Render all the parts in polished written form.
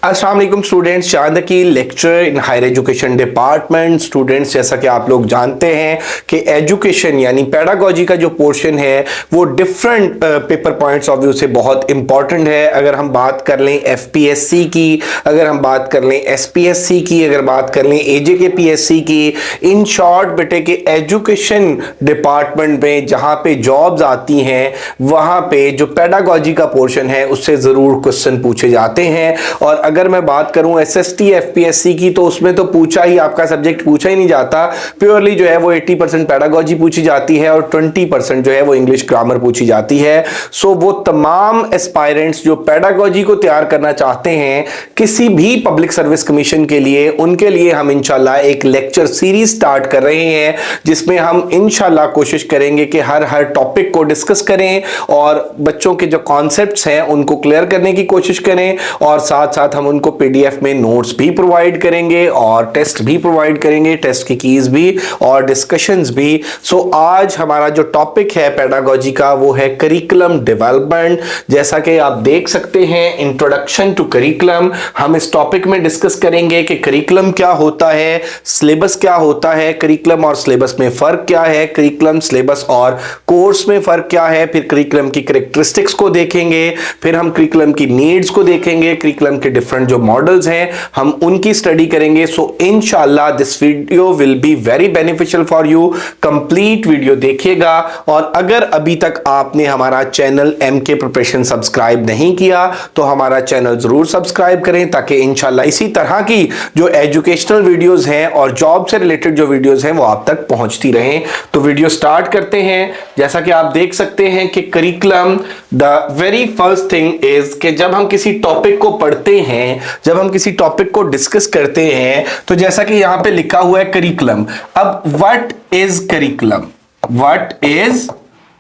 अस्सलाम वालेकुम स्टूडेंट्स, चांदकी lecture in higher education department. Students, जैसा कि आप लोग जानते हैं कि एजुकेशन यानी पेडागोजी का जो पोर्शन है वो different paper points of view से बहुत इंपॉर्टेंट है। अगर हम बात कर लें एफपीएससी की, अगर हम बात कर लें एसपीएससी की, अगर बात कर लें एजेकेपीएससी की, इन शॉर्ट बेटे के एजुकेशन डिपार्टमेंट में जहां पे जॉब्स आती हैं वहां पे जो पेडागोजी का पोर्शन है उससे जरूर क्वेश्चन पूछे जाते हैं। और अगर मैं बात करूं एसएसटी एफपीएससी की तो उसमें तो पूछा ही, आपका सब्जेक्ट पूछा ही नहीं जाता। प्योरली जो है वो 80% पेडागोजी पूछी जाती है और 20% जो है वो इंग्लिश ग्रामर पूछी जाती है। सो वो तमाम एस्पायरेंट्स जो पेडागोजी को तैयार करना चाहते हैं किसी भी पब्लिक सर्विस कमीशन के लिए, उनके लिए हम इंशाल्लाह एक लेक्चर सीरीज स्टार्ट कर रहे हैं जिसमें हम इंशाल्लाह कोशिश करेंगे कि हर टॉपिक को डिस्कस करें और बच्चों के जो कॉन्सेप्ट्स हैं उनको क्लियर करने की कोशिश करें, और साथ साथ हम उनको पीडीएफ में नोट्स भी प्रोवाइड करेंगे और टेस्ट भी प्रोवाइड करेंगे, टेस्ट की कीज भी और डिस्कशंस भी। सो आज हमारा जो टॉपिक है पेडागोजी का वो है करिकुलम डेवलपमेंट। जैसा कि आप देख सकते हैं, इंट्रोडक्शन टू करिकुलम। हम इस टॉपिक में डिस्कस करेंगे कि करिकुलम क्या होता है, सिलेबस क्या होता है, करिकुलम और सिलेबस में फर्क क्या है, करिकुलम सिलेबस और कोर्स में फर्क क्या है, फिर करिकुलम की कैरेक्टरिस्टिक्स को देखेंगे, फिर हम करिकुलम की नीड्स को देखेंगे, करिकुलम के डिफरेंट जो मॉडल्स हैं हम उनकी स्टडी करेंगे। सो इंशाल्लाह this video will be very beneficial for you. Complete video देखिएगा। और अगर अभी तक आपने हमारा चैनल एमके प्रिपरेशन सब्सक्राइब नहीं किया तो हमारा चैनल जरूर सब्सक्राइब करें ताकि इंशाल्लाह इसी तरह की जो एजुकेशनल वीडियोस हैं और जॉब से रिलेटेड जो वीडियोस हैं वो आप तक पहुंचती रहें। तो वीडियो स्टार्ट करते हैं। जैसा कि आप देख सकते हैं कि curriculum, the very first thing is कि जब हम किसी टॉपिक को पढ़ते हैं, जब हम किसी टॉपिक को डिस्कस करते हैं तो जैसा कि यहां पे लिखा हुआ है करिकुलम। अब what is curriculum, what is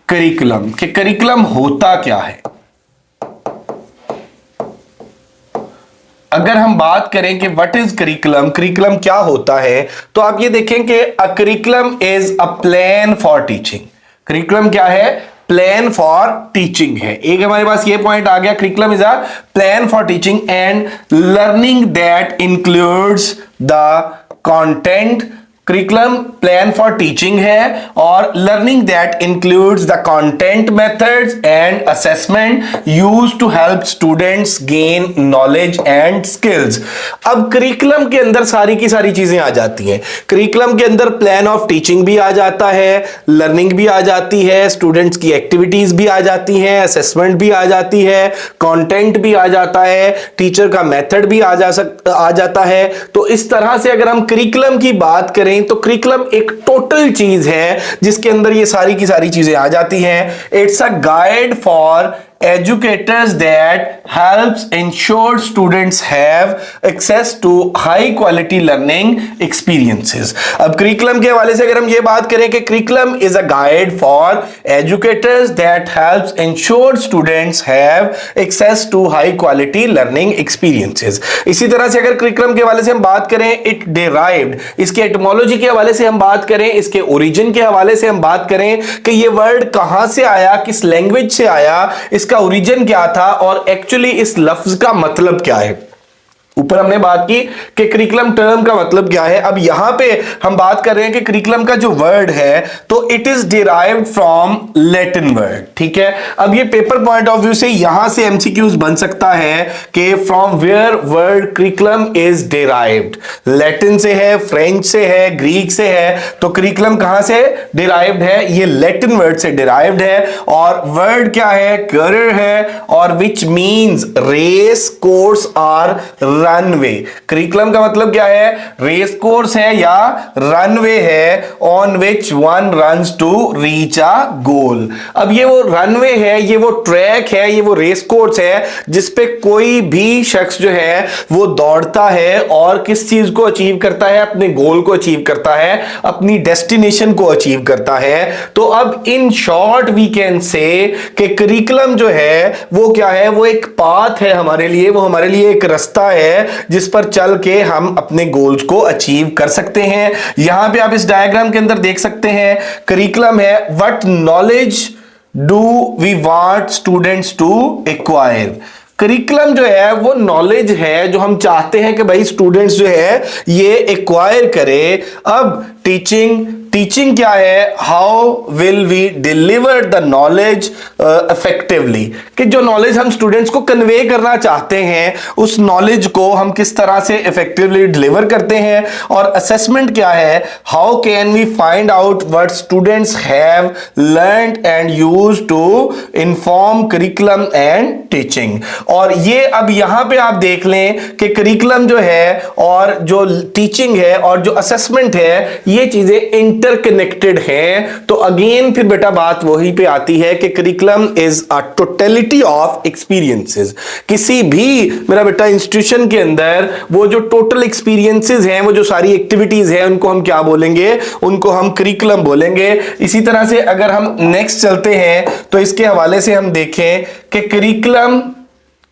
curriculum, कि करिकुलम होता क्या है। अगर हम बात करें कि व्हाट इज करिकुलम, करिकुलम क्या होता है, तो आप ये देखें कि a curriculum is a plan for teaching. Curriculum क्या है? प्लान फॉर टीचिंग है। एक हमारे पास ये पॉइंट आ गया, curriculum is a plan for teaching and learning that includes the content. Curriculum plan for teaching है और learning that includes the content, methods and assessment used to help students gain knowledge and skills. अब curriculum के अंदर सारी की सारी चीजें आ जाती हैं। करिकुलम के अंदर प्लान ऑफ टीचिंग भी आ जाता है, लर्निंग भी आ जाती है, स्टूडेंट्स की एक्टिविटीज भी आ जाती हैं, असेसमेंट भी आ जाती है, कंटेंट भी आ जाता है, टीचर का मेथड भी आ जाता है। तो इस तरह से अगर हम करिकुलम की बात करें तो करिकुलम एक टोटल चीज है जिसके अंदर ये सारी की सारी चीजें आ जाती हैं। It's a guide for educators that helps ensure students have access to high quality learning experiences। अब करिकुलम के हवाले से अगर हम ये बात करें कि curriculum is a guide for educators that helps ensure students have access to high quality learning experiences। इसी तरह से अगर करिकुलम के हवाले से हम बात करें, it derived, इसके एटमोलॉजी के हवाले से हम बात करें, इसके ओरिजिन के हवाले से हम बात करें कि ये वर्ड कहां से आया, किस लैंग्वेज से आया, इसका ओरिजिन क्या था और एक्चुअली इस लफ्ज का मतलब क्या है। ऊपर हमने बात की कि करिकुलम टर्म का मतलब क्या है। अब यहां पे हम बात कर रहे हैं कि करिकुलम का जो वर्ड है तो it is derived from Latin word. ठीक है, अब ये पेपर पॉइंट ऑफ व्यू से यहां से एमसीक्यूज बन सकता है कि from where word curriculum is derived. Latin से है, फ्रेंच से है, ग्रीक से है, तो करिकुलम कहां से डिराइव्ड है? ये लैटिन वर्ड से डिराइव्ड है। और वर्ड क्या है? करियर है, और which means race course or runway. Curriculum का मतलब क्या है? रेस कोर्स है या रनवे है on which one runs to reach a goal. अब ये वो रनवे है, ये वो ट्रैक है, ये वो रेस कोर्स है जिस पे कोई भी शख्स जो है वो दौड़ता है और किस चीज को अचीव करता है? अपने गोल को अचीव करता है, अपनी डेस्टिनेशन को अचीव करता है। तो अब in short we can say कि करिकुलम जो है वो क्या है? वो एक पाथ है हमारे लिए, वो हमारे लिए एक रास्ता है जिस पर चल के हम अपने गोल्स को अचीव कर सकते हैं। यहां पे आप इस डायग्राम के अंदर देख सकते हैं करिकुलम है, what knowledge do we want students to acquire. Curriculum जो है वो नॉलेज है जो हम चाहते हैं कि भाई स्टूडेंट्स जो है ये एक्वायर करे। अब टीचिंग क्या है, how will we deliver the knowledge effectively, कि जो नॉलेज हम स्टूडेंट्स को कन्वे करना चाहते हैं उस नॉलेज को हम किस तरह से इफेक्टिवली डिलीवर करते हैं। और असेसमेंट क्या है, how can we find out what students have learned and use to inform curriculum and teaching. और ये अब यहां पे आप देख लें कि करिकुलम जो है और जो टीचिंग है और जो असेसमेंट है ये चीजें इंटरकनेक्टेड हैं। तो अगेन फिर बेटा बात वही पे आती है कि curriculum is a totality of experiences. किसी भी मेरा बेटा इंस्टीट्यूशन के अंदर वो जो टोटल एक्सपीरियंसेस हैं, वो जो सारी एक्टिविटीज हैं, उनको हम क्या बोलेंगे, उनको हम करिकुलम बोलेंगे। इसी तरह से अगर हम नेक्स्ट चलते हैं तो इसके हवाले से हम देखें कि curriculum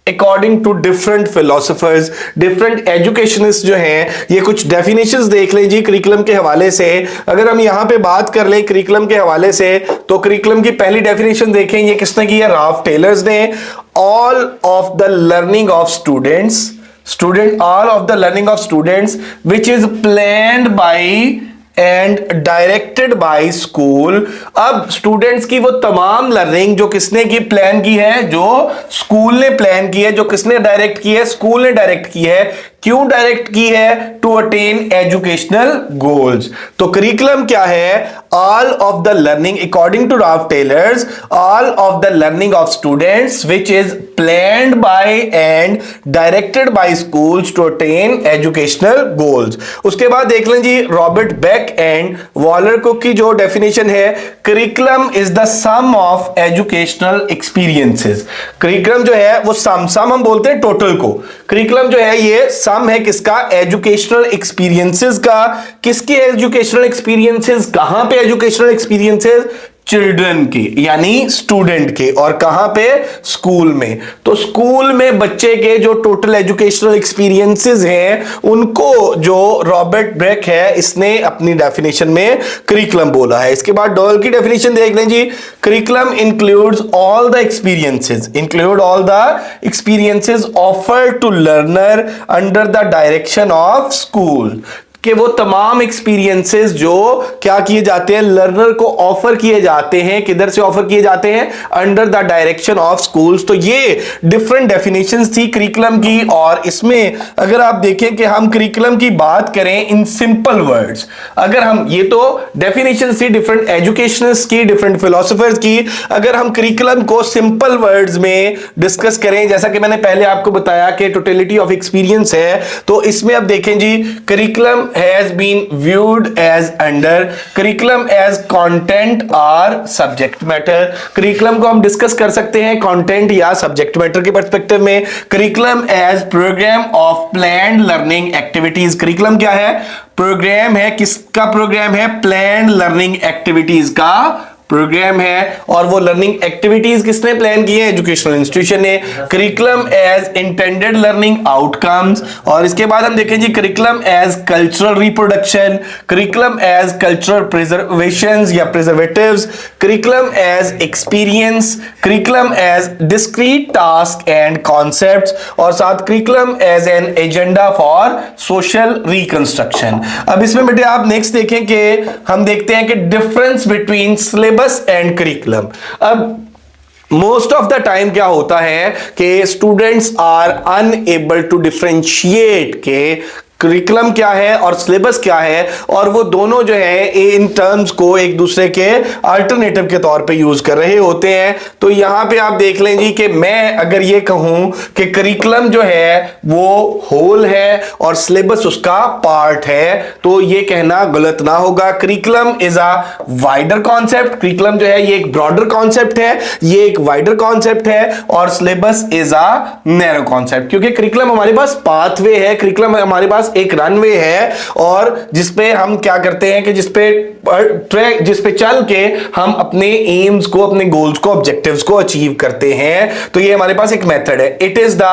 according to different philosophers, different educationist जो हैं, ये कुछ डेफिनेशंस देख लें जी करिकुलम के हवाले से। अगर हम यहां पे बात कर लें करिकुलम के हवाले से तो करिकुलम की पहली डेफिनेशन देखें, ये किसने की है, राल्फ टेलर्स ने। All of the learning of students, all of the learning of students which is planned by and directed bye school. अब स्टूडेंट्स की वो तमाम लर्निंग जो किसने की प्लान की है, जो स्कूल ने प्लान की है, जो किसने डायरेक्ट की है, स्कूल ने डायरेक्ट की है। क्यों डायरेक्ट की है, टू अटेन एजुकेशनल गोल्स। तो करिकुलम क्या है, all of the learning according to Ralph Tyler's, all of the learning of students which is planned by and directed by schools to attain educational goals. उसके बाद देख लें जी Robert Beck and Waller Cook की जो definition है, curriculum is the sum of educational experiences. Curriculum जो है वो सम हम बोलते हैं टोटल को, करिकुलम जो है ये सम है किसका, एजुकेशनल एक्सपीरियंसेस का। किसके एजुकेशनल एक्सपीरियंसेस, कहां पे एजुकेशनल एक्सपीरियंसेस, चिल्ड्रन के यानी स्टूडेंट के, और कहां पे, स्कूल में। तो स्कूल में बच्चे के जो टोटल एजुकेशनल एक्सपीरियंसेस हैं उनको जो रॉबर्ट बेक है इसने अपनी डेफिनेशन में करिकुलम बोला है। इसके बाद डॉयल की डेफिनेशन देख लें जी, curriculum includes all the experiences offered to learner under the direction of school. कि वो तमाम एक्सपीरियंसेस जो क्या किए जाते हैं, लर्नर को ऑफर किए जाते हैं, किधर से ऑफर किए जाते हैं, under the direction of schools. तो ये डिफरेंट डेफिनेशंस थी करिकुलम की। और इसमें अगर आप देखें कि हम करिकुलम की बात करें इन सिंपल वर्ड्स, अगर हम, ये तो डेफिनेशंस थी डिफरेंट एजुकेशनर्स की, डिफरेंट फिलोसोफर्स की, अगर हम करिकुलम को सिंपल वर्ड्स में डिस्कस करें, जैसा कि मैंने पहले आपको बताया कि टोटलिटी ऑफ एक्सपीरियंस है, तो इसमें अब देखें जी, curriculum has been viewed as under curriculum as content or subject matter। curriculum को हम डिस्कस कर सकते हैं कंटेंट या सब्जेक्ट मैटर के पर्सपेक्टिव में। curriculum as program of planned learning activities। curriculum क्या है, प्रोग्राम है, किसका प्रोग्राम है, प्लान्ड लर्निंग एक्टिविटीज का प्रोग्राम है। और वो लर्निंग एक्टिविटीज किसने प्लान की है, एजुकेशनल इंस्टीट्यूशन ने। Curriculum as intended learning outcomes. और इसके बाद हम देखें जी curriculum as cultural reproduction, curriculum as cultural preservations या preservatives, curriculum as experience, curriculum as discrete task and concepts, और साथ curriculum as an agenda for social reconstruction. अब इसमें बेटे आप नेक्स्ट देखें कि हम देखते हैं कि difference between syllabus and curriculum. अब मोस्ट ऑफ द टाइम क्या होता है कि students are unable to differentiate के करिकुलम क्या है और सिलेबस क्या है, और वो दोनों जो है इन टर्म्स को एक दूसरे के अल्टरनेटिव के तौर पे यूज कर रहे होते हैं। तो यहां पे आप देख लें जी कि मैं अगर ये कहूं कि करिकुलम जो है वो होल है और सिलेबस उसका पार्ट है, तो ये कहना गलत ना होगा। Curriculum is a wider concept, curriculum जो है ये एक ब्रॉडर कॉन्सेप्ट है, ये एक वाइडर कॉन्सेप्ट है, और syllabus is a narrow concept. क्योंकि करिकुलम हमारे पास पाथवे है, करिकुलम हमारे पास एक रनवे है, और जिसपे हम क्या करते हैं कि जिसपे चल के हम अपने एम्स को, अपने गोल्स को, ऑब्जेक्टिव्स को अचीव करते हैं। तो ये हमारे पास एक मेथड है। इट इज द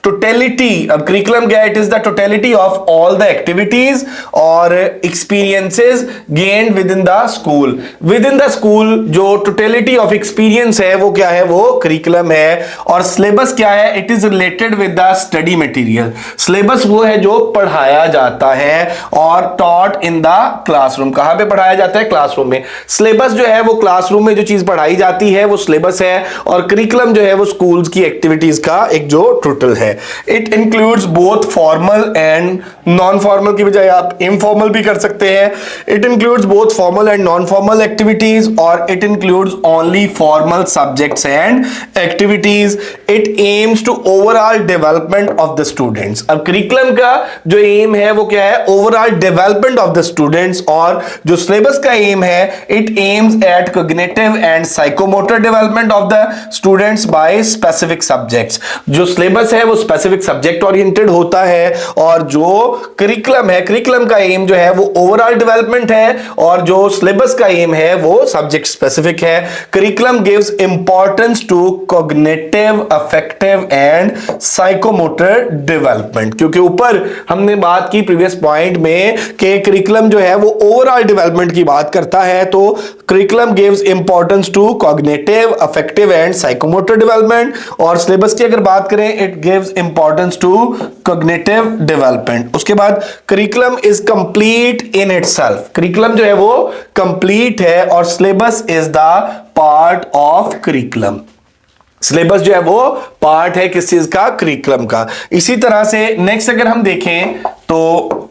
टोटलिटी, अब करिकुलम क्या है? It is the totality of all the activities और experiences gained within the school. Within the school जो टोटलिटी ऑफ एक्सपीरियंस है वो क्या है? वो करिकुलम है। और सिलेबस क्या है? It is related with the study material. Syllabus वो है जो पढ़ाया जाता है और टॉट इन द क्लासरूम। कहां पे पढ़ाया जाता है? क्लासरूम में। सिलेबस जो है वो क्लासरूम में जो चीज पढ़ाई जाती है वो सिलेबस है, और करिकुलम जो है वो स्कूल्स की एक्टिविटीज का एक जो टोटल है। It includes both formal and non formal की बजाय आप इनफॉर्मल भी कर सकते हैं। It includes both formal and non formal activities, और it includes only formal subjects and activities. It aims to overall development of the students. अब curriculum का जो एम है वो क्या है? Overall development of the students. और जो सिलेबस का एम है, it aims at cognitive and psychomotor development of the students by specific subjects. जो सिलेबस है वो स्पेसिफिक सब्जेक्ट ओरिएंटेड होता है, और जो करिकुलम है, करिकुलम का एम जो है वो ओवरऑल डेवलपमेंट है, और जो सिलेबस का एम है वो सब्जेक्ट स्पेसिफिक है। Curriculum gives importance to cognitive, affective and psychomotor development. क्योंकि ऊपर हमने बात की प्रीवियस पॉइंट में कि करिकुलम जो है वो ओवरऑल डेवलपमेंट की बात करता है, तो curriculum gives importance to cognitive, affective and psychomotor development. और सिलेबस की अगर बात करें, it gives importance to cognitive development. उसके बाद curriculum is complete in itself. Curriculum जो है वो कंप्लीट है, और syllabus is the part of curriculum. Syllabus जो है वो पार्ट है किस चीज का? करिकुलम का। इसी तरह से नेक्स्ट अगर हम देखें तो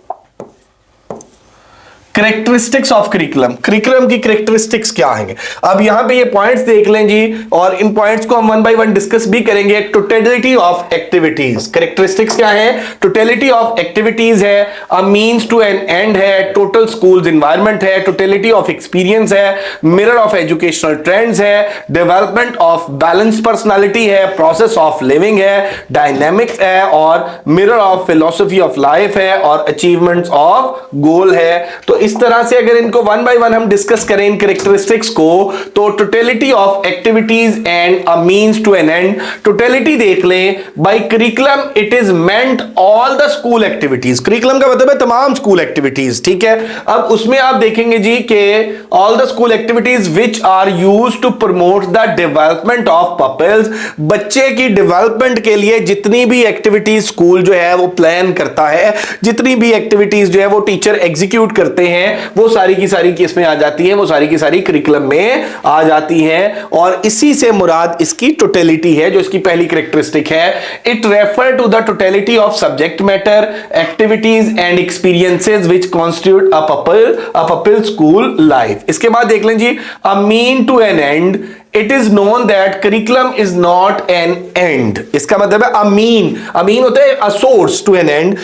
कैरेक्टरिस्टिक्स ऑफ करिकुलम। करिकुलम की कैरेक्टरिस्टिक्स क्या हैं? अब यहां पे ये पॉइंट्स देख लें जी, और इन पॉइंट्स को हम वन बाय वन डिस्कस भी करेंगे। टोटलिटी ऑफ एक्टिविटीज, कैरेक्टरिस्टिक्स क्या है? टोटलिटी ऑफ एक्टिविटीज है, a means to an end है, टोटल स्कूल्स एनवायरनमेंट है, टोटलिटी ऑफ एक्सपीरियंस है, मिरर ऑफ एजुकेशनल ट्रेंड्स है, डेवलपमेंट ऑफ बैलेंस पर्सनालिटी है, प्रोसेस ऑफ लिविंग है, डायनेमिक्स है, और mirror of philosophy of life है, और अचीवमेंट्स ऑफ गोल है। तो इस तरह से अगर इनको वन बाय वन हम डिस्कस करें इन कैरेक्टरिस्टिक्स को, तो totality of activities and a means to an end. Totality देख लें, by curriculum it is meant all the school activities. Curriculum का मतलब है तमाम स्कूल एक्टिविटीज, ठीक है। अब उसमें आप देखेंगे जी कि all the school activities which are used to promote the development of peoples. बच्चे की डेवलपमेंट के लिए जितनी भी एक्टिविटीज स्कूल जो है वो प्लान करता है, जितनी भी एक्टिविटीज जो है वो टीचर एग्जीक्यूट करते हैं, वो सारी की सारी किस में आ जाती है? वो सारी की सारी करिकुलम में आ जाती हैं, और इसी से मुराद इसकी टोटलिटी है, जो इसकी पहली कैरेक्टरिस्टिक है। It refer to the totality of subject matter, activities and experiences which constitute a people school life. इसके बाद देख लें जी, a mean to an end. It is known that curriculum is not an end. इसका मतलब है a mean होता है a source to an end.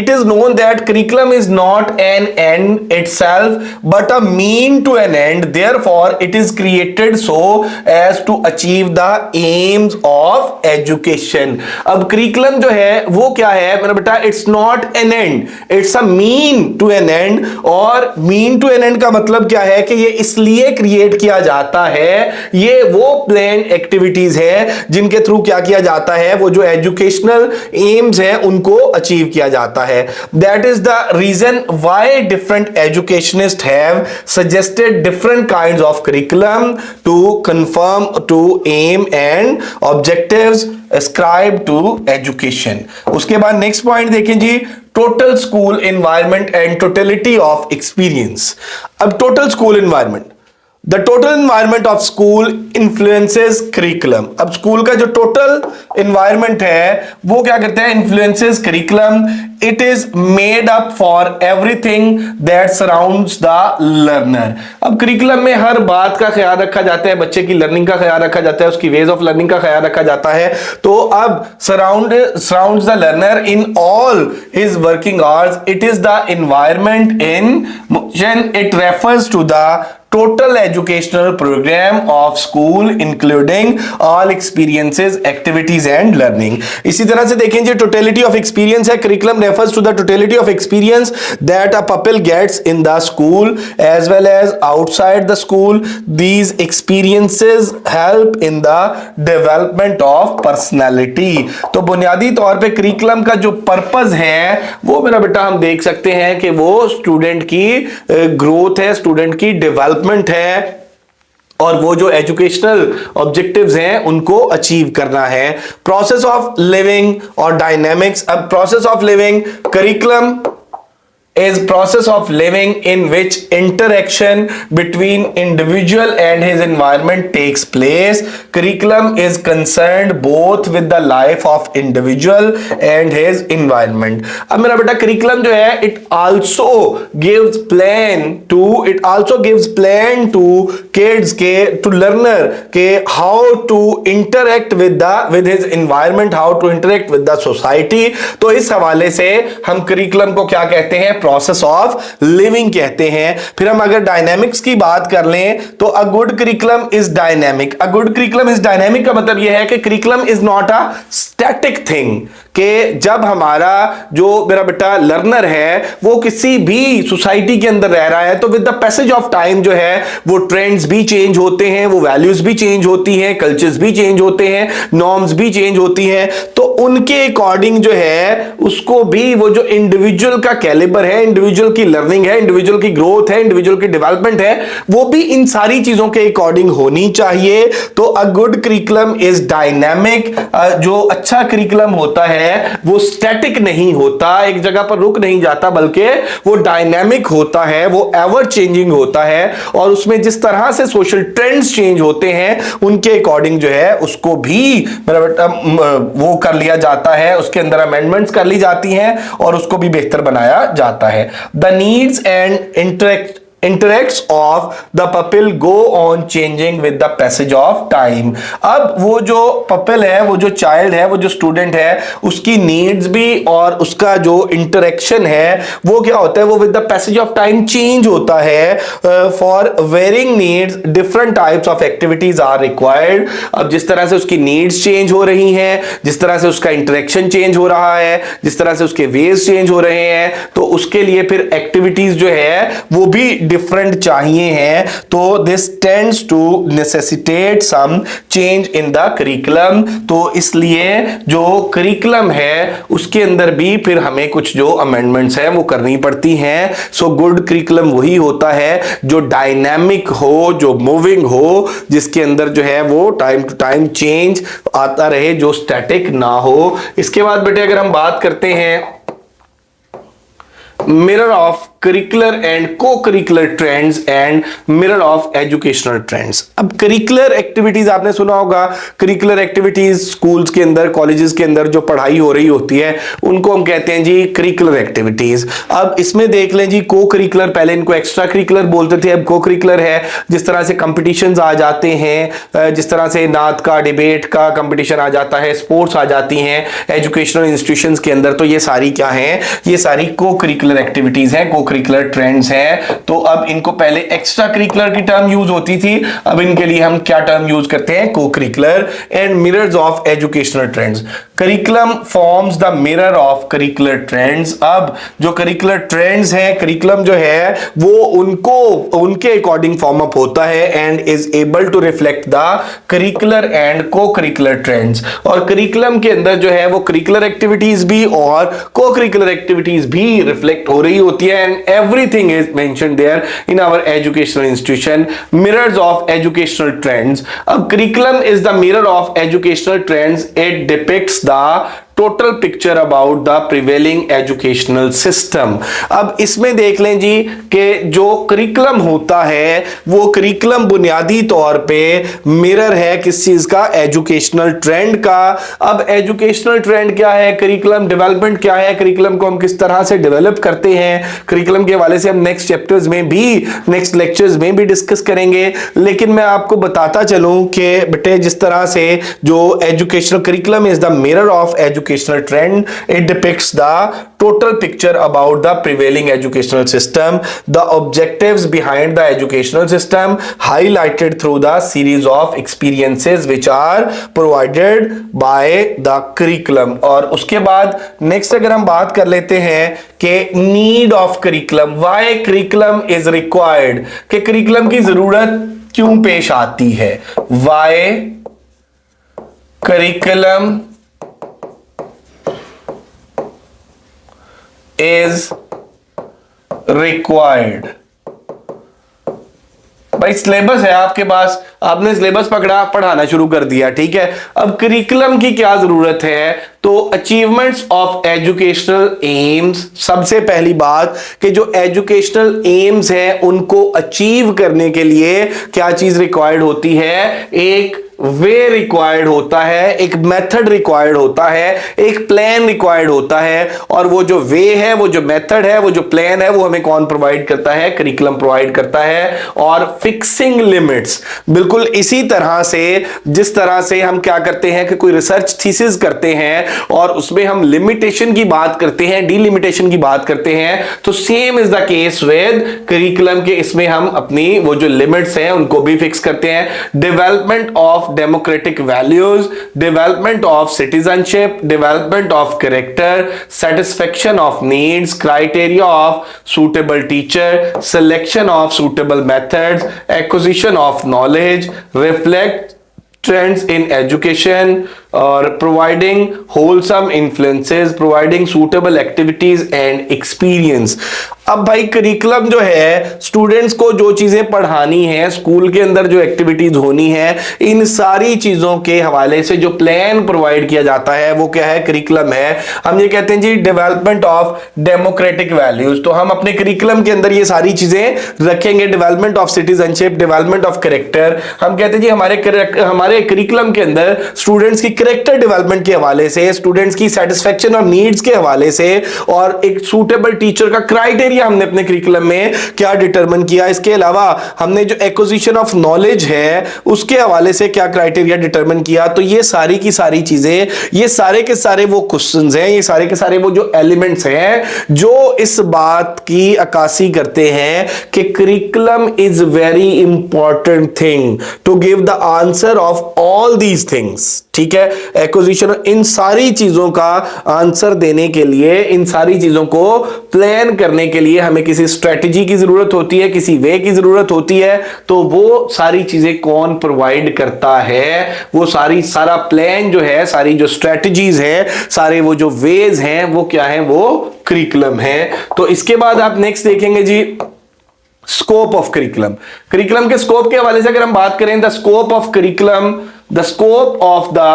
It is known that curriculum is not an end itself, but a mean to an end. Therefore, it is created so as to achieve the aims of education. अब curriculum जो है वो क्या है मेरा बेटा? It's not an end. It's a mean to an end. और mean to an end का मतलब क्या है कि ये इसलिए क्रिएट किया जाता है, ये वो प्लान एक्टिविटीज है जिनके थ्रू क्या किया जाता है? वो जो एजुकेशनल एम्स हैं उनको अचीव किया जाता है। That is the reason why different educationist have suggested different kinds of curriculum to confirm to aim and objectives ascribed to education। उसके बाद नेक्स्ट पॉइंट देखें जी, total school environment and totality of experience. अब total school environment, the total environment of school influences curriculum. अब school का जो total environment है वो क्या करते हैं? Influences curriculum. It is made up for everything that surrounds the learner. अब करिकुलम में हर बात का ख्याल रखा जाता है, बच्चे की लर्निंग का ख्याल रखा जाता है, उसकी वेज ऑफ लर्निंग का ख्याल रखा जाता है। तो अब surrounds the learner in all his working hours. It is the environment in motion. It refers to the total educational program of school including all experiences, activities and learning. इसी तरह से देखें जी, टोटलिटी ऑफ एक्सपीरियंस है, curriculum refers to the totality of experience that a pupil gets in the school as well as outside the school. These experiences help in the development of personality. तो बुनियादी तौर पे curriculum का जो purpose है वो मेरा बेटा हम देख सकते हैं कि वो स्टूडेंट की ग्रोथ है, स्टूडेंट की डेवलपमेंट है, और वो जो एजुकेशनल ऑब्जेक्टिव्स हैं उनको अचीव करना है। प्रोसेस ऑफ लिविंग और डायनेमिक्स। अब process of living, curriculum is process of living in which interaction between individual and his environment takes place. Curriculum is concerned both with the life of individual and his environment. अब मेरा बेटा curriculum जो है it also gives plan to kids के to learner के how to interact with his environment, how to interact with the society। तो इस हवाले से हम curriculum को क्या कहते हैं? प्रोसेस ऑफ लिविंग कहते हैं। फिर हम अगर डायनेमिक्स की बात कर लें तो अ good curriculum is dynamic. A good curriculum is dynamic का मतलब यह है कि curriculum is not a static thing, कि जब हमारा जो मेरा बेटा लर्नर है वो किसी भी सोसाइटी के अंदर रह रहा है तो with the passage of time जो है वो ट्रेंड्स भी चेंज होते हैं, वो वैल्यूज भी चेंज होती हैं, कल्चर्स भी चेंज होते हैं, नॉर्म्स भी चेंज होती हैं। तो उनके अकॉर्डिंग जो है उसको भी वो जो इंडिविजुअल का कैलिबर है, इंडिविजुअल की लर्निंग है, इंडिविजुअल की ग्रोथ है, इंडिविजुअल की डेवलपमेंट है, वो भी इन सारी चीजों के अकॉर्डिंग होनी चाहिए। तो अ गुड करिकुलम इज डायनामिक। जो अच्छा करिकुलम होता है वो स्टैटिक नहीं होता, एक जगह पर रुक नहीं जाता, बल्कि वो डायनामिक होता है, वो एवर चेंजिंग होता है, और उसमें जिस तरह से सोशल ट्रेंड्स चेंज होते हैं उनके अकॉर्डिंग जो है उसको भी मेरा बेटा वो कर लिया जाता है, उसके अंदर अमेंडमेंट्स कर ली जाती हैं और उसको भी बेहतर बनाया जाता है। The needs and interacts of the pupil go on changing with the passage of time. अब वो जो पपिल है, वो जो चाइल्ड है, वो जो स्टूडेंट है, उसकी नीड्स भी और उसका जो इंटरेक्शन है वो क्या होता है, वो with the passage of time change होता है। For varying needs different types of activities are required. अब जिस तरह से उसकी नीड्स चेंज हो रही हैं, जिस तरह से उसका इंटरेक्शन चेंज हो रहा है, जिस तरह से उसके वेज चेंज हो रहे हैं, तो उसके लिए फिर एक्टिविटीज जो है वो भी डिफरेंट चाहिए हैं। तो this tends to necessitate some change in the curriculum. तो इसलिए जो करिकुलम है उसके अंदर भी फिर हमें कुछ जो अमेंडमेंट्स हैं वो करनी पड़ती हैं। सो गुड करिकुलम वही होता है जो डायनामिक हो, जो मूविंग हो, जिसके अंदर जो है वो टाइम टू टाइम चेंज आता रहे, जो स्टैटिक ना हो। इसके बाद बेटे अगर हम बात करते हैं mirror of curricular and co-curricular trends and mirror of educational trends. अब करिकुलर एक्टिविटीज आपने सुना होगा, करिकुलर एक्टिविटीज स्कूल्स के अंदर, कॉलेजेस के अंदर जो पढ़ाई हो रही होती है उनको हम कहते हैं जी करिकुलर एक्टिविटीज। अब इसमें देख लें जी को करिकुलर, पहले इनको एक्स्ट्रा करिकुलर बोलते थे, अब को करिकुलर है। जिस तरह से कंपटीशंस आ जाते हैं, जिस तरह से नात का, डिबेट का कंपटीशन आ जाता है, स्पोर्ट्स आ जाती हैं एजुकेशनल इंस्टीट्यूशंस के अंदर, तो ये सारी क्या हैं, ये सारी को करिकुलर एक्टिविटीज हैं, को करिकुलर ट्रेंड्स हैं। तो अब इनको पहले एक्स्ट्रा करिकुलर की टर्म यूज होती थी, अब इनके लिए हम क्या टर्म यूज करते हैं, को curricular. And mirrors of educational trends, curriculum forms the mirror of curricular trends. अब जो करिकुलर ट्रेंड्स हैं, करिकुलम जो है वो उनको उनके अकॉर्डिंग फॉर्म अप होता है and is able to reflect the curricular and co-curricular trends. और करिकुलम के अंदर जो है वो करिकुलर एक्टिविटीज भी और को करिकुलर एक्टिविटीज भी रिफ्लेक्ट हो रही होती है, and everything is mentioned there in our educational institution. Mirrors of educational trends, अब curriculum is the mirror of educational trends, it depicts the total picture about the prevailing educational system. अब इसमें देख लें जी कि जो करिकुलम होता है वो करिकुलम बुनियादी तौर पे मिरर है किस चीज का, एजुकेशनल ट्रेंड का। अब एजुकेशनल ट्रेंड क्या है, करिकुलम डेवलपमेंट क्या है, करिकुलम को हम किस तरह से डेवलप करते हैं, करिकुलम के हवाले से हम नेक्स्ट चैप्टर्स में भी, नेक्स्ट लेक्चर्स में भी डिस्कस करेंगे। लेकिन मैं आपको बताता चलूं कि बेटे जिस तरह से जो educational curriculum is the mirror of education educational trend. It depicts the total picture about the prevailing educational system, the objectives behind the educational system highlighted through the series of experiences which are provided by the curriculum. और उसके बाद next अगर हम बात कर लेते हैं कि need of curriculum, why curriculum is required, कि करिकुलम की जरूरत क्यों पेश आती है, व्हाई करिकुलम इज रिक्वायर्ड। भाई सिलेबस है आपके पास, आपने सिलेबस पकड़ा, पढ़ाना शुरू कर दिया, ठीक है। अब करिकुलम की क्या जरूरत है, तो अचीवमेंट्स ऑफ एजुकेशनल एम्स, सबसे पहली बात कि जो एजुकेशनल एम्स हैं उनको अचीव करने के लिए क्या चीज रिक्वायर्ड होती है, एक वे रिक्वायर्ड होता है, एक मेथड रिक्वायर्ड होता है, एक प्लान रिक्वायर्ड होता है। और वो जो वे है, वो जो मेथड है, वो जो प्लान है, वो हमें कौन प्रोवाइड करता है, करिकुलम प्रोवाइड करता है। और फिक्सिंग लिमिट्स, बिल्कुल इसी तरह से जिस तरह से हम क्या करते हैं कि कोई रिसर्च थीसिस करते हैं और उसमें हम लिमिटेशन की बात करते हैं, डिलिमिटेशन की बात करते हैं, तो same is the case with curriculum के, इसमें हम अपनी वो जो लिमिट्स हैं उनको भी फिक्स करते हैं। Development of democratic values, development of citizenship, development of character, satisfaction of needs, criteria of suitable teacher, selection of suitable methods, acquisition of knowledge, reflect trends in education, और providing wholesome influences, providing suitable activities and experience। अब भाई curriculum जो है, students को जो चीजें पढ़ानी है, स्कूल के अंदर जो एक्टिविटीज होनी है, इन सारी चीजों के हवाले से जो प्लान प्रोवाइड किया जाता है वो क्या है, करिकुलम है। हम ये कहते हैं जी डेवलपमेंट ऑफ डेमोक्रेटिक वैल्यूज, तो हम अपने करिकुलम के अंदर ये सारी चीजें रखेंगे। Development of citizenship, development of character, हम कहते हैं जी हमारे करिकुलम के अंदर स्टूडेंट्स की कैरेक्टर डेवलपमेंट के हवाले से, स्टूडेंट्स की सेटिस्फेक्शन और नीड्स के हवाले से, और एक सूटेबल टीचर का क्राइटेरिया हमने अपने करिकुलम में क्या डिटरमिन किया। इसके अलावा हमने जो एक्विजिशन ऑफ नॉलेज है उसके हवाले से क्या क्राइटेरिया डिटरमिन किया। तो ये सारी की सारी चीजें, ये सारे के सारे वो क्वेश्चंस हैं, ये सारे के सारे वो जो एलिमेंट्स हैं जो इस बात की अक्कासी करते हैं कि curriculum is very important thing to give the answer of all these things, ठीक है। एक्विजिशन, इन सारी चीजों का आंसर देने के लिए, इन सारी चीजों को प्लान करने के लिए हमें किसी स्ट्रेटजी की जरूरत होती है, किसी वे की जरूरत होती है। तो वो सारी चीजें कौन प्रोवाइड करता है, वो सारा प्लान जो है, सारी जो स्ट्रेटजीज है, सारे वो जो वेज हैं, वो क्या है, वो करिकुलम है। तो इसके बाद आप नेक्स्ट देखेंगे जी स्कोप ऑफ करिकुलम। करिकुलम के स्कोप के हवाले से अगर हम बात करें, the scope of curriculum, the scope of the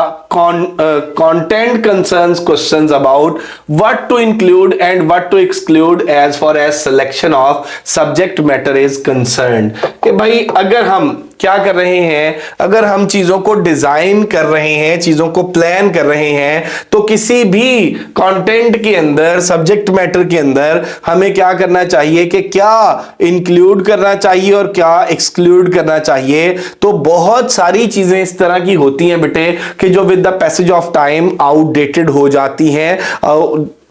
content concerns questions about what to include and what to exclude as far as selection of subject matter is concerned। कि भाई अगर हम क्या कर रहे हैं, अगर हम चीजों को डिजाइन कर रहे हैं, चीजों को प्लान कर रहे हैं, तो किसी भी कंटेंट के अंदर, सब्जेक्ट मैटर के अंदर हमें क्या करना चाहिए कि क्या इंक्लूड करना चाहिए और क्या एक्सक्लूड करना चाहिए। तो बहुत सारी चीजें इस तरह की होती हैं बेटे कि जो with the passage of time outdated हो जाती हैं,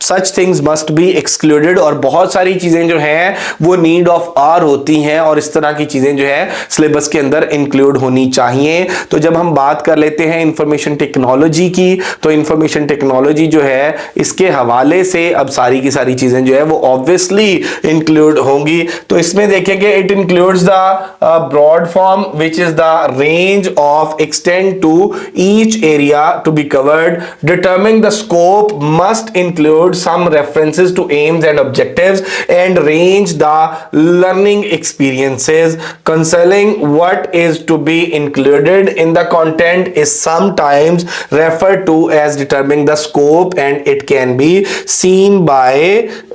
such things must be excluded. और बहुत सारी चीजें जो हैं वो नीड ऑफ आर होती हैं और इस तरह की चीजें जो है सिलेबस के अंदर इंक्लूड होनी चाहिए। तो जब हम बात कर लेते हैं इंफॉर्मेशन टेक्नोलॉजी की, तो इंफॉर्मेशन टेक्नोलॉजी जो है इसके हवाले से अब सारी की सारी चीजें जो है वो ऑब्वियसली इंक्लूड होंगी। तो इसमें देखेंगे it includes the broad form which is the range of extend to each area to be covered. Determining the scope must include some references to aims and objectives and range the learning experiences. Concerning what is to be included in the content is sometimes referred to as determining the scope, and it can be seen by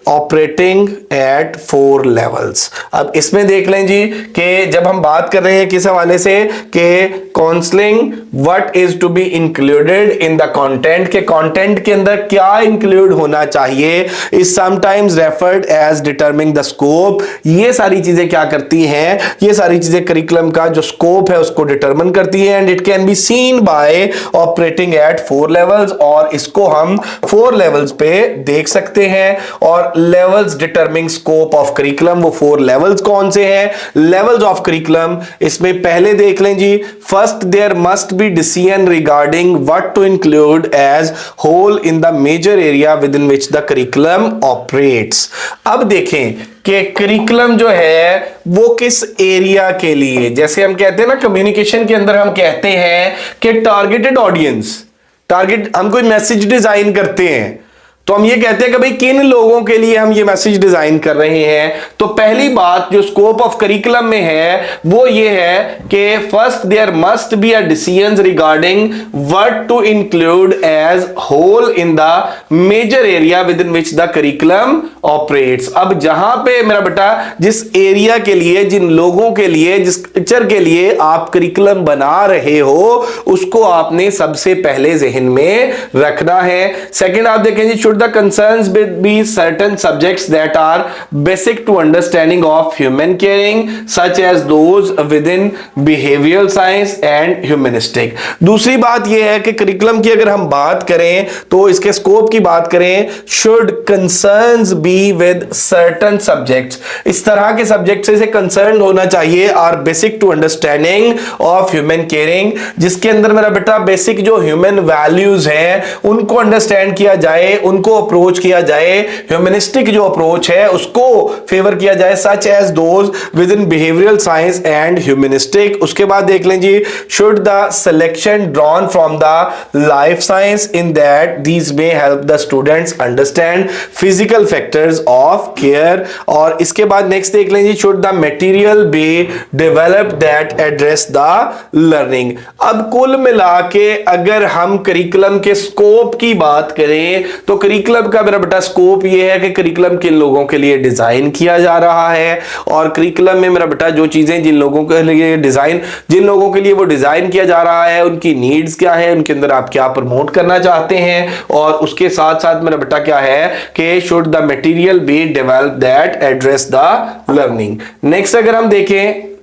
operating eight 4 levels. अब इसमें देख लें जी कि जब हम बात कर रहे हैं किस हवाले से कि counselling what is to be included in the content, के कंटेंट के अंदर क्या इंक्लूड होना चाहिए, is sometimes referred as determining the scope. ये सारी चीजें क्या करती हैं, ये सारी चीजें करिकुलम का जो स्कोप है उसको डिटरमिन करती है। And it can be seen bye operating eight 4 levels, और इसको हम 4 लेवल्स पे देख सकते हैं। और levels determining scope of curriculum, वो 4 लेवल्स कौन से हैं, लेवल्स ऑफ करिकुलम। इसमें पहले देख लें जी, first there must be decision regarding what to include as whole in the major area within which the curriculum operates. अब देखें कि करिकुलम जो है वो किस एरिया के लिए, जैसे हम कहते हैं ना कम्युनिकेशन के अंदर हम कहते हैं कि टारगेटेड ऑडियंस, टारगेट, हम कोई मैसेज डिजाइन करते हैं तो हम ये कहते हैं कि भाई किन लोगों के लिए हम ये मैसेज डिजाइन कर रहे हैं। तो पहली बात जो स्कोप ऑफ करिकुलम में है वो ये है कि first there must be a decision regarding what to include as whole in the major area within which the curriculum operates. अब जहां पे मेरा बेटा जिस एरिया के लिए, जिन लोगों के लिए, जिस टीचर के लिए आप करिकुलम बना रहे हो उसको आपने सबसे पहले जहन में रखना है। सेकंड आप देखेंगे, the concerns be certain subjects that are basic to understanding of human caring such as those within behavioral science and humanistic। दूसरी बात यह है कि करिकुलम की अगर हम बात करें तो इसके स्कोप की बात करें, should concerns be with certain subjects, इस तरह के सब्जेक्ट से कंसर्न होना चाहिए, are basic to understanding of human caring, जिसके अंदर मेरा बेटा बेसिक जो ह्यूमन वैल्यूज हैं उनको अंडरस्टैंड किया जाए, उनको अप्रोच किया जाए, ह्यूमनिस्टिक जो अप्रोच है उसको फेवर किया जाए, such as those within behavioural science and humanistic. उसके बाद देख लें जी, should the selection drawn from the life science in that these may help the students understand physical factors of care. और इसके बाद नेक्स्ट देख लें जी, should the material be develop that address the learning. अब कुल मिला के अगर हम करिकुलम के स्कोप की बात करें तो करिकुलम का मेरा बेटा स्कोप ये है कि करिकुलम किन लोगों के लिए डिजाइन किया जा रहा है, और करिकुलम में मेरा बेटा जो चीजें जिन लोगों के लिए डिजाइन, जिन लोगों के लिए वो डिजाइन किया जा रहा है उनकी नीड्स क्या है, उनके अंदर आप क्या प्रमोट करना चाहते हैं, और उसके साथ साथ मेरा बेटा क्या है कि should the material be develop that address the learning. Next अगर हम देखें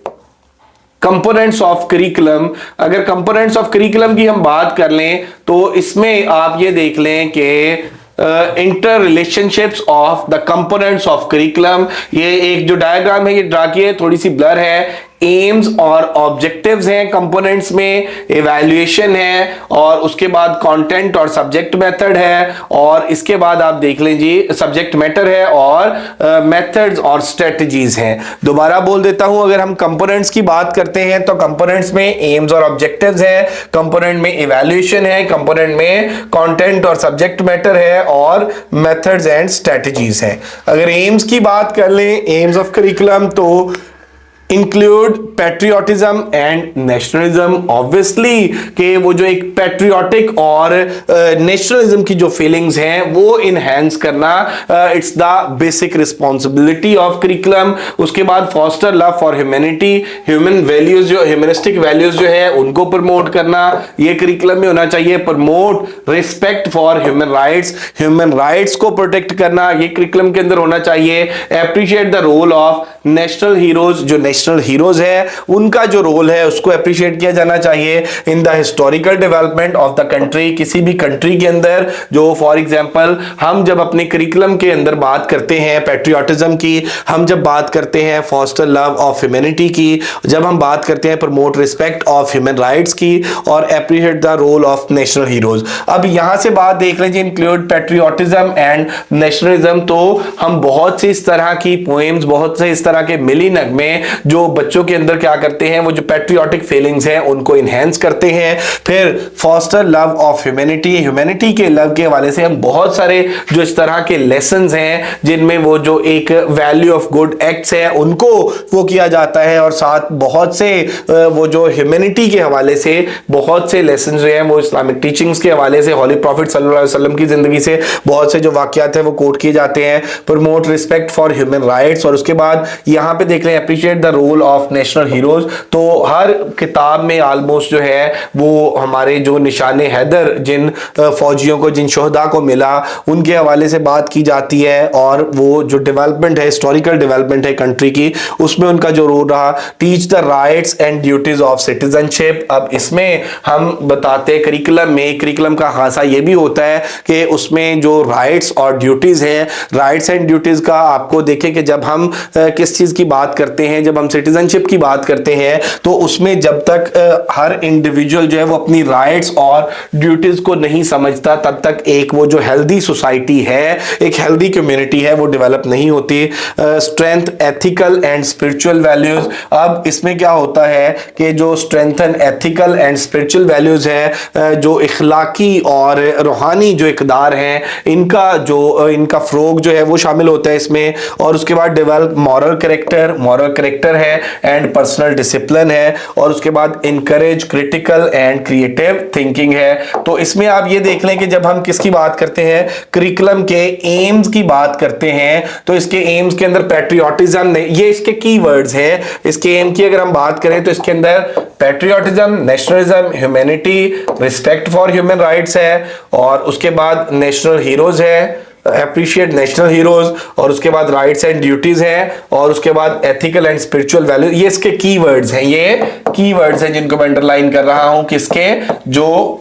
कंपोनेंट्स ऑफ करिकुलम, अगर कंपोनेंट्स ऑफ करिकुलम की हम बात कर लें तो इसमें आप ये देख लें कि inter relationships of the components of curriculum, ये एक जो डायग्राम है ये ड्रा की है, थोड़ी सी ब्लर है। एम्स और ऑब्जेक्टिव्स हैं कंपोनेंट्स में, इवैल्यूएशन है, और उसके बाद कंटेंट और सब्जेक्ट मेथड है, और इसके बाद आप देख लें जी सब्जेक्ट मैटर है, और मेथड्स और स्ट्रेटजीज हैं। दोबारा बोल देता हूं, अगर हम कंपोनेंट्स की बात करते हैं तो कंपोनेंट्स में एम्स और ऑब्जेक्टिव्स हैं, कंपोनेंट में इवैल्यूएशन है, कंपोनेंट में कंटेंट और सब्जेक्ट मैटर है, और मेथड्स एंड स्ट्रेटजीज हैं। अगर एम्स की बात कर लें, एम्स ऑफ करिकुलम, तो include patriotism and nationalism. Obviously कि वो जो एक पैट्रियोटिक और नेशनलिज्म की जो फीलिंग्स हैं वो इनहेंस करना, it's the basic responsibility of curriculum. उसके बाद foster love for humanity, human values जो ह्यूमनिस्टिक वैल्यूज जो है उनको प्रमोट करना, ये करिकुलम में होना चाहिए। Promote respect for human rights, human rights को प्रोटेक्ट करना, ये करिकुलम के अंदर होना चाहिए। Appreciate the role of national heroes, जो नेशनल हीरोज है उनका जो रोल है उसको अप्रिशिएट किया जाना चाहिए in the historical development of the country. किसी भी कंट्री के अंदर जो फॉर एग्जांपल हम जब अपने करिकुलम के अंदर बात करते हैं पैट्रियोटिज्म की, हम जब बात करते हैं फॉस्टर लव ऑफ ह्यूमैनिटी की, जब हम बात करते हैं promote respect of human rights की, और appreciate the role of national heroes. अब यहां से बात देख लीजिए, इंक्लूड पैट्रियोटिज्म एंड नेशनलिज्म, तो हम बहुत सी इस तरह की पोएम्स, बहुत से इस तरह के मिली नगमे जो बच्चों के अंदर क्या करते हैं, वो जो पैट्रियोटिक फीलिंग्स हैं उनको इनहेंस करते हैं। फिर foster love of humanity, humanity के लव के हवाले से हम बहुत सारे जो इस तरह के लेसन्स हैं जिनमें वो जो एक वैल्यू ऑफ गुड एक्ट्स है उनको वो किया जाता है, और साथ बहुत से वो जो ह्यूमैनिटी के हवाले से बहुत से लेसन जो हैं वो इस्लामिक टीचिंग्स के हवाले से हॉली प्रॉफिट सल्लल्लाहु अलैहि वसल्लम की जिंदगी से बहुत से जो वाकयात है वो कोट किए जाते हैं। Promote respect for human rights, और उसके बाद यहाँ पे देख लें appreciate the role of national heroes. तो हर किताब में ऑलमोस्ट जो है वो हमारे जो निशाने हैदर जिन फौजियों को, जिन शोहदा को मिला, उनके हवाले से बात की जाती है, और वो जो डेवलपमेंट है, हिस्टोरिकल डेवलपमेंट है कंट्री की, उसमें उनका जो रोल रहा। Teach the rights and duties of citizenship, अब इसमें हम बताते हैं करिकुलम का खासा ये भी होता है कि उसमें जो राइट्स और ड्यूटीज हैं, राइट्स एंड ड्यूटीज का आपको देखें कि जब हम किस चीज की बात करते हैं, जब हम सिटीजनशिप की बात करते हैं तो उसमें जब तक हर इंडिविजुअल जो है वो अपनी राइट्स और ड्यूटीज को नहीं समझता तब तक एक वो जो हेल्दी सोसाइटी है, एक हेल्दी कम्युनिटी है, वो डेवलप नहीं होती। Strength ethical and spiritual values, अब इसमें क्या होता है कि जो strengthen ethical and spiritual values है, जो इखलाकी और रूहानी जो इकदार हैं, इनका फ्रोग जो है वो शामिल होता है इसमें। और उसके बाद डेवलप मॉरल कैरेक्टर है एंड पर्सनल डिसिप्लिन है, और उसके बाद encourage critical and creative thinking है। तो इसमें आप ये देख लें कि जब हम किसकी बात करते हैं, करिकुलम के एम्स की बात करते हैं, तो इसके एम्स के अंदर पैट्रियोटिज्म, ये इसके कीवर्ड्स हैं। इसके एम की अगर हम बात करें तो इसके अंदर patriotism, nationalism, humanity, respect for human rights है, और उसके बाद नेशनल हीरोज है, अप्रिशिएट नेशनल हीरोज, और उसके बाद राइट्स एंड ड्यूटीज हैं, और उसके बाद एथिकल एंड स्पिरिचुअल वैल्यू। ये इसके कीवर्ड्स हैं, ये कीवर्ड्स हैं जिनको मैं अंडरलाइन कर रहा हूं, किसके जो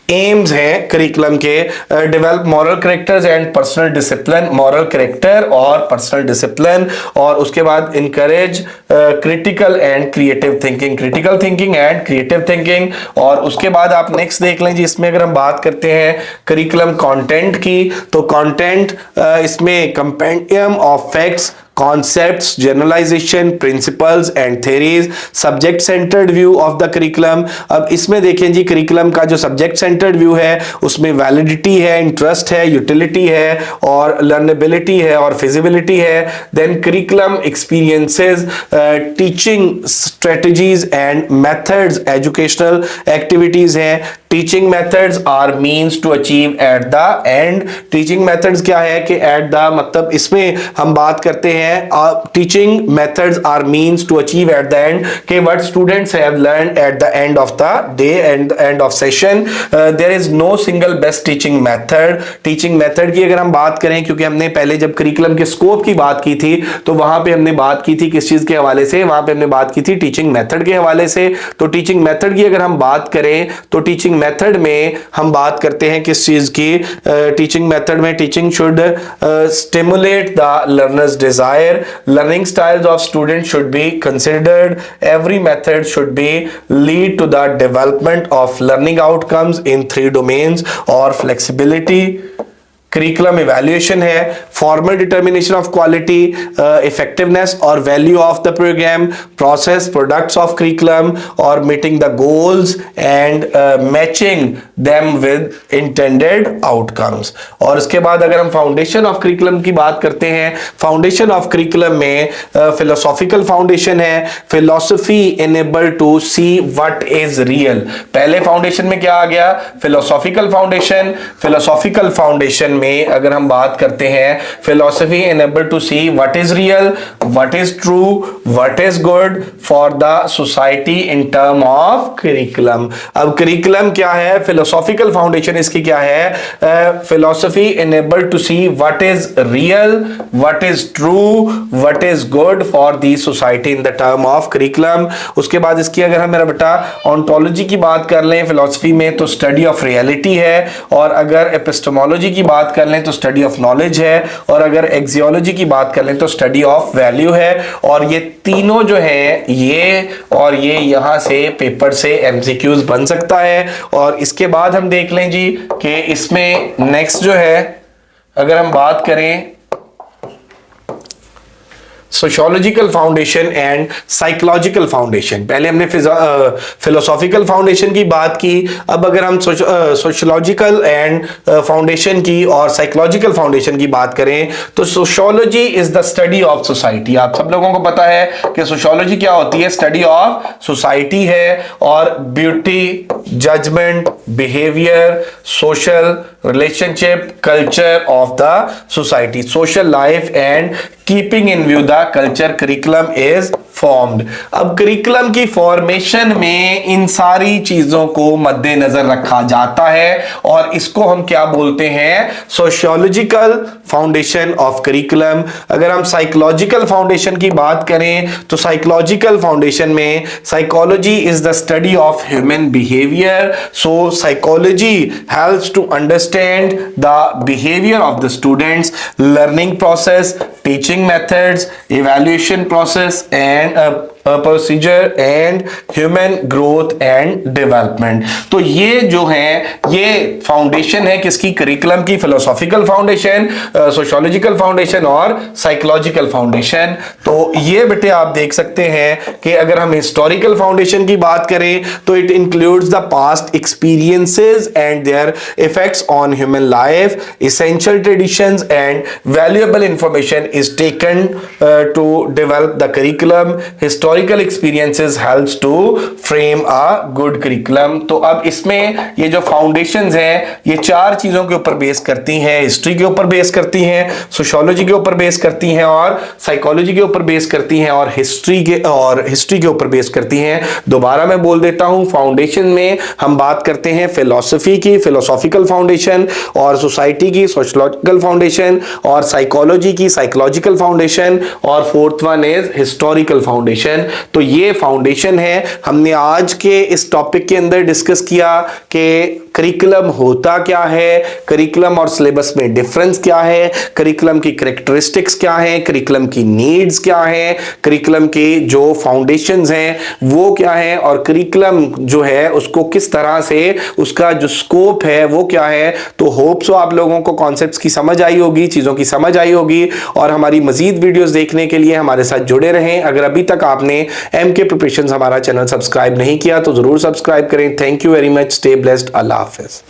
एम्स हैं करिकुलम के। Develop moral characters and personal discipline, moral character और पर्सनल डिसिप्लिन, और उसके बाद encourage critical and creative thinking. और उसके बाद आप नेक्स्ट देख लें जी, इसमें अगर हम बात करते हैं करिकुलम कंटेंट की, तो कंटेंट इसमें compendium of facts, concepts, generalization, principles and theories, subject centered view of the curriculum। अब इसमें देखें जी करिकुलम का जो सब्जेक्ट सेंटर्ड व्यू है उसमें वैलिडिटी है, इंटरेस्ट है, यूटिलिटी है, और लर्नेबिलिटी है, और फिजिबिलिटी है। Then curriculum experiences, teaching strategies and methods, educational activities हैं। Teaching methods are means to achieve at the end, teaching methods क्या है कि एट द, मतलब इसमें हम बात करते हैं teaching methods are means to achieve at the end, कि what students have learned at the end of the day and end of session. There is no single best teaching method. Teaching method की अगर हम बात करें, क्योंकि हमने पहले जब करिकुलम के स्कोप की बात की थी तो वहां पे हमने बात की थी किस चीज के हवाले से, वहां पे हमने बात की थी टीचिंग मेथड के हवाले से। तो टीचिंग मेथड की अगर हम बात करें तो टीचिंग मेथड में हम बात करते हैं किस चीज की, टीचिंग मेथड में teaching should stimulate the learners desire, learning styles of students should be considered, every method should be lead to the development of learning outcomes in 3 domains, or flexibility, curriculum evaluation है, formal determination of quality, effectiveness और value of the program, process, products of curriculum, और meeting the goals and matching them with intended outcomes. और उसके बाद अगर हम foundation of curriculum की बात करते हैं, फाउंडेशन ऑफ करिकुलम में फिलोसॉफिकल फाउंडेशन है, philosophy enable to see what is real. पहले फाउंडेशन में क्या आ गया, फिलोसॉफिकल फाउंडेशन। फिलोसॉफिकल फाउंडेशन में अगर हम बात करते हैं, philosophy enable to see what is real, what is true, what is good for the society in term of curriculum. अब करिकुलम क्या है, फिलोसॉफिकल फाउंडेशन इसकी क्या है, philosophy enable to see what is real, what is true, what is good for the society in the term of curriculum. उसके बाद इसकी अगर हम मेरा बेटा ऑन्टोलॉजी की बात कर लें फिलोसफी में, तो स्टडी ऑफ रियलिटी है, और अगर एपिस्टेमोलॉजी की बात कर लें तो स्टडी ऑफ नॉलेज है, और अगर एक्सियोलॉजी की बात कर लें तो स्टडी ऑफ वैल्यू है। और ये तीनों जो है ये और ये यहां से पेपर से एमसीक्यूज बन सकता है। और इसके बाद हम देख लें जी कि इसमें नेक्स्ट जो है अगर हम बात करें sociological foundation and psychological foundation. पहले हमने फिलोसॉफिकल फाउंडेशन की बात की, अब अगर हम सोशियोलॉजिकल एंड फाउंडेशन की और साइकोलॉजिकल फाउंडेशन की बात करें तो sociology is the study of society. आप सब लोगों को पता है कि सोशियोलॉजी क्या होती है, स्टडी ऑफ सोसाइटी है, और beauty, judgement, behaviour, social relationship, culture of the society, social life and keeping in view the culture curriculum is formed. अब करिकुलम की फॉर्मेशन में इन सारी चीजों को मद्देनजर रखा जाता है और इसको हम क्या बोलते हैं, सोशियोलॉजिकल फाउंडेशन ऑफ करिकुलम। अगर हम साइकोलॉजिकल फाउंडेशन की बात करें तो साइकोलॉजिकल फाउंडेशन में psychology is the study of human behaviour. So psychology helps to understand the behaviour of the students, learning process, teaching methods, evaluation process and procedure and human growth and development. तो ये जो है ये foundation है किसकी, curriculum की, philosophical foundation, sociological foundation और psychological foundation. तो ये बेटे आप देख सकते हैं कि अगर हम हिस्टोरिकल फाउंडेशन की बात करें तो it includes the past experiences and their effects on human life, essential traditions and valuable information is taken to develop the curriculum. Historical experiences helps to frame a good curriculum. तो अब इसमें ये जो foundations हैं ये चार चीजों के ऊपर बेस करती हैं, हिस्ट्री के ऊपर बेस करती हैं, सोशियोलॉजी के ऊपर बेस करती हैं और साइकोलॉजी के ऊपर बेस करती हैं और हिस्ट्री के ऊपर बेस करती हैं। दोबारा मैं बोल देता हूं, फाउंडेशन में हम बात करते हैं फिलॉसफी की, फिलोसॉफिकल फाउंडेशन, और सोसाइटी की, सोशियोलॉजिकल फाउंडेशन, और साइकोलॉजी की, साइकोलॉजिकल फाउंडेशन, और fourth one is historical foundation. तो ये फाउंडेशन है। हमने आज के इस टॉपिक के अंदर डिस्कस किया कि करिकुलम होता क्या है, करिकुलम और सिलेबस में डिफरेंस क्या है, करिकुलम की कैरेक्टरिस्टिक्स क्या है, करिकुलम की नीड्स क्या है, करिकुलम के जो फाउंडेशंस हैं वो क्या है, और करिकुलम जो है उसको किस तरह से, उसका जो स्कोप है वो क्या है। तो होप सो आप लोगों को कॉन्सेप्ट्स की समझ आई होगी, चीजों की समझ आई होगी, और हमारी मजीद वीडियोस देखने के लिए हमारे साथ जुड़े रहें। अगर अभी तक आपने MK प्रिपरेशंस हमारा चैनल सब्सक्राइब नहीं किया तो जरूर सब्सक्राइब करें। Thank you very much, stay blessed, Allah Hafiz.